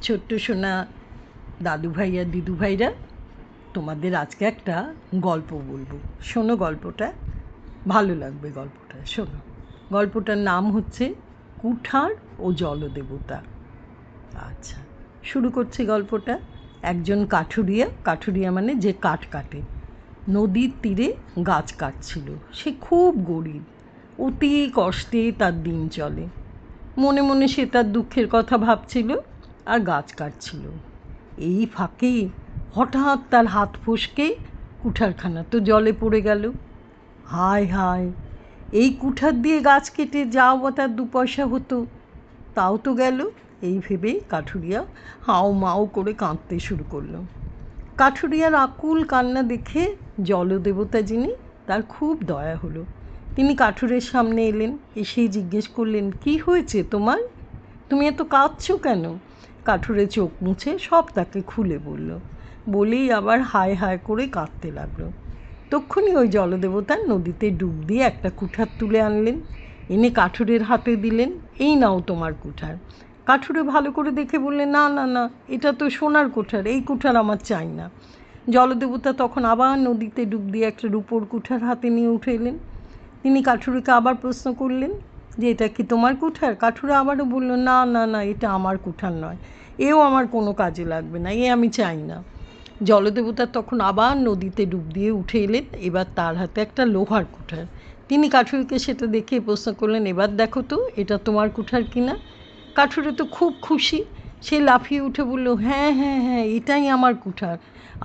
ছোট্ট সোনা দাদু ভাই আর দিদু ভাইরা, তোমাদের আজকে একটা গল্প বলবো। শোনো গল্পটা, ভালো লাগবে গল্পটা। শোনো, গল্পটার নাম হচ্ছে কুঠার ও জলদেবতা। আচ্ছা, শুরু করছি গল্পটা। একজন কাঠুরিয়া মানে যে কাঠ কাটে, নদীর তীরে গাছ কাটছিল। সে খুব গরিব, অতি কষ্টে তার দিন চলে। মনে মনে সে তার দুঃখের কথা ভাবছিল আর গাছ কাটছিল। এই ফাঁকে হঠাৎ তার হাত ফসকে কুঠারখানা তো জলে পড়ে গেল। হায় হায়, এই কুঠার দিয়ে গাছ কেটে যাও বা তার 2 পয়সা হতো, তাও তো গেল। এই ভেবেই কাঠুরিয়া হাও মাও করে কাঁদতে শুরু করলো। কাঠুরিয়ার আকুল কান্না দেখে জলদেবতা যিনি, তার খুব দয়া হলো। তিনি কাঠুরের সামনে এলেন, এসেই জিজ্ঞেস করলেন, কি হয়েছে তোমার? তুমি এত কাঁদছো কেন? কাঠুরে চোখ মুছে সব তাকে খুলে বলল, বলেই আবার হায় হায় করে কাঁদতে লাগলো। তক্ষুনি ওই জলদেবতা নদীতে ডুব দিয়ে একটা কুঠার তুলে আনলেন, এনে কাঠুরের হাতে দিলেন। এই নাও তোমার কুঠার। কাঠুরে ভালো করে দেখে বললেন, না না না, এটা তো সোনার কুঠার, এই কুঠার আমার চাই না। জলদেবতা তখন আবার নদীতে ডুব দিয়ে একটা রূপোর কুঠার হাতে নিয়ে উঠে এলেন। তিনি কাঠুরেকে আবার প্রশ্ন করলেন যে, এটা কি তোমার কুঠার? কাঠুরে আবারও বলল, না না না, এটা আমার কুঠার নয়, এও আমার কোনো কাজে লাগবে না, এ আমি চাই না। জলদেবতা তখন আবার নদীতে ডুব দিয়ে উঠে এলেন, এবার তার হাতে একটা লোহার কুঠার। তিনি কাঠুরিকে সেটা দেখে প্রশ্ন করলেন, এবার দেখো তো এটা তোমার কুঠার কিনা। কাঠুরে তো খুব খুশি, সে লাফিয়ে উঠে বলল, হ্যাঁ হ্যাঁ হ্যাঁ, এটাই আমার কুঠার।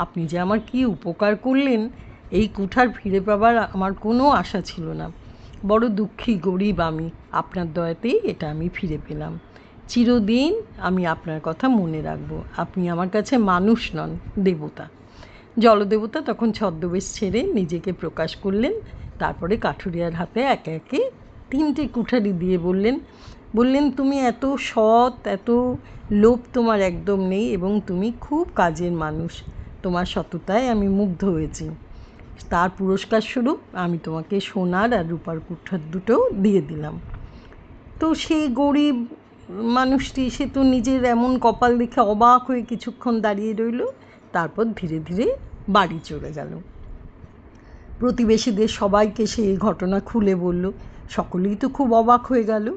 আপনি যে আমার কী উপকার করলেন, এই কুঠার ফিরে পাবার আমার কোনো আশা ছিল না। বড় দুঃখী গরিব আমি, আপনার দয়াতেই এটা আমি ফিরে পেলাম। চিরদিন আমি আপনার কথা মনে রাখব। আপনি আমার কাছে মানুষ নন, দেবতা। জলদেবতা তখন ছদ্মবেশ ছেড়ে নিজেকে প্রকাশ করলেন। তারপরে কাঠুরিয়ার হাতে একে একে 3টে কুঠারি দিয়ে বললেন, তুমি এত সৎ, এত লোভ তোমার একদম নেই, এবং তুমি খুব কাজের মানুষ। তোমার সততায় আমি মুগ্ধ হয়েছি। তার পুরস্কার স্বরূপ আমি তোমাকে সোনার আর রূপার কুঠার দুটো দিয়ে দিলাম। তো সেই গরিব মানুষটি, সে তো নিজের এমন কপাল দেখে অবাক হয়ে কিছুক্ষণ দাঁড়িয়ে রইল, তারপর ধীরে ধীরে বাড়ি চলে গেল। প্রতিবেশীদের সবাইকে সে এই ঘটনা খুলে বলল। সকলেই তো খুব অবাক হয়ে গেল,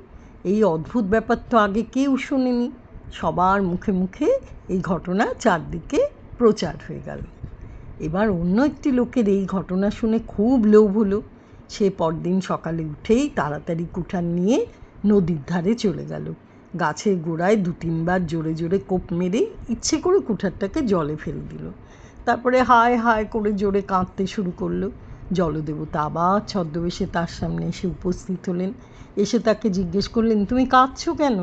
এই অদ্ভুত ব্যাপার তো আগে কেউ শোনেনি। সবার মুখে মুখে এই ঘটনা চারদিকে প্রচার হয়ে গেল। এবার অন্য একটি লোকের এই ঘটনা শুনে খুব লোভ হলো। সে পরদিন সকালে উঠেই তাড়াতাড়ি কুঠার নিয়ে নদীর ধারে চলে গেল। গাছের গোড়ায় 2-3 বার জোরে জোরে কোপ মেরে ইচ্ছে করে কুঠারটাকে জলে ফেলে দিল। তারপরে হায় হায় করে জোরে কাঁদতে শুরু করলো। জলদেবতা আবার ছদ্মবেশে তার সামনে এসে উপস্থিত হলেন। এসে তাকে জিজ্ঞেস করলেন, তুমি কাঁদছো কেন?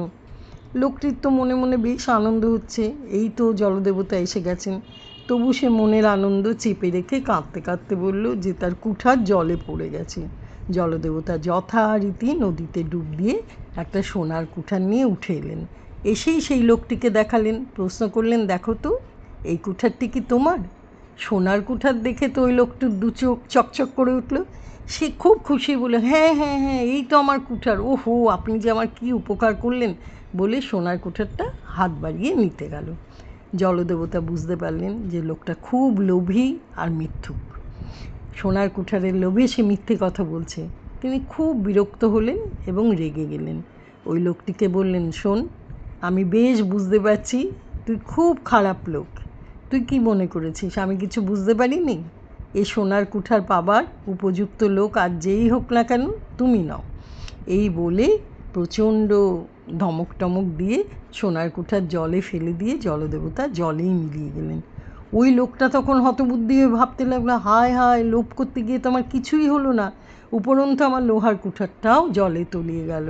লোকটির তো মনে মনে বেশ আনন্দ হচ্ছে, এই তো জলদেবতা এসে গেছেন। তবু সে মনের আনন্দ চেপে রেখে কাঁদতে কাঁদতে বলল যে তার কুঠার জলে পড়ে গেছে। জলদেবতা যথারীতি নদীতে ডুব দিয়ে একটা সোনার কুঠার নিয়ে উঠে এলেন। এসেই সেই লোকটিকে দেখালেন, প্রশ্ন করলেন, দেখো তো এই কুঠারটি কি তোমার? সোনার কুঠার দেখে তো ওই লোকটির 2 চোখ চকচক করে উঠল। সে খুব খুশি, বলে, হ্যাঁ হ্যাঁ হ্যাঁ, এই তো আমার কুঠার, ওহো আপনি যে আমার কী উপকার করলেন, বলে সোনার কুঠারটা হাত বাড়িয়ে নিতে গেল। জলদেবতা বুঝতে পারলেন যে লোকটা খুব লোভী আর মিথ্যুক। সোনার কুঠারের লোভে সে মিথ্যে কথা বলছে। তিনি খুব বিরক্ত হলেন এবং রেগে গেলেন। ওই লোকটিকে বললেন, শোন, আমি বেশ বুঝতে পারছি তুই খুব খারাপ লোক। তুই কি মনে করেছিস আমি কিছু বুঝতে পারিনি? এই সোনার কুঠার পাবার উপযুক্ত লোক আর যেই হোক না কেন, তুমি নও। এই বলে প্রচণ্ড ধমক টমক দিয়ে সোনার কুঠার জলে ফেলে দিয়ে জলদেবতা জলেই মিলিয়ে গেলেন। ওই লোকটা তখন হতবুদ্ধি হয়ে ভাবতে লাগলো, হায় হায়, লোভ করতে গিয়ে তো আমার কিছুই হলো না, উপরন্তু আমার লোহার কুঠারটাও জলে তলিয়ে গেল।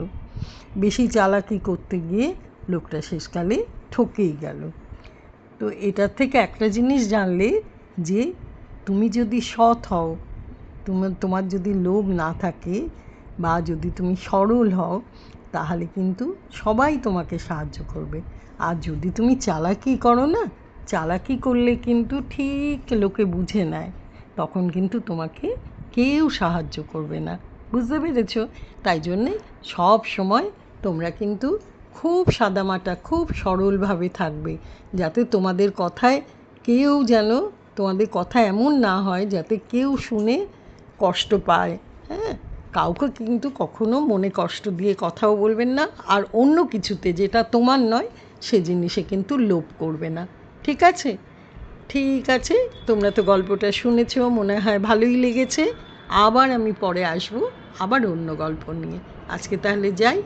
বেশি চালাকি করতে গিয়ে লোকটা শেষকালে ঠকেই গেল। তো এটার থেকে একটা জিনিস জানলে যে তুমি যদি সৎ হও, তোমার যদি লোভ না থাকে, বা যদি তুমি সরল হও, তাহলে কিন্তু সবাই তোমাকে সাহায্য করবে। আর যদি তুমি চালাকি করো না, চালাকি করলে কিন্তু ঠিক লোকে বুঝে নেয়, তখন কিন্তু তোমাকে কেউ সাহায্য করবে না। বুঝতে পেরেছো? তাই জন্যে সব সময় তোমরা কিন্তু খুব সাদামাটা, খুব সরলভাবে থাকবে, যাতে তোমাদের কথায় কেউ যেন, তোমাদের কথা এমন না হয় যাতে কেউ শুনে কষ্ট পায়। হ্যাঁ, কাউকে কিন্তু কখনো মনে কষ্ট দিয়ে কথাও বলবেন না, আর অন্য কিছুতে যেটা তোমার নয় সে জিনিসে কিন্তু লোভ করবে না। ঠিক আছে? ঠিক আছে, তোমরা তো গল্পটা শুনেছো, মনে হয় ভালোই লেগেছে। আবার আমি পরে আসবো, আবার অন্য গল্প নিয়ে। আজকে তাহলে যাই।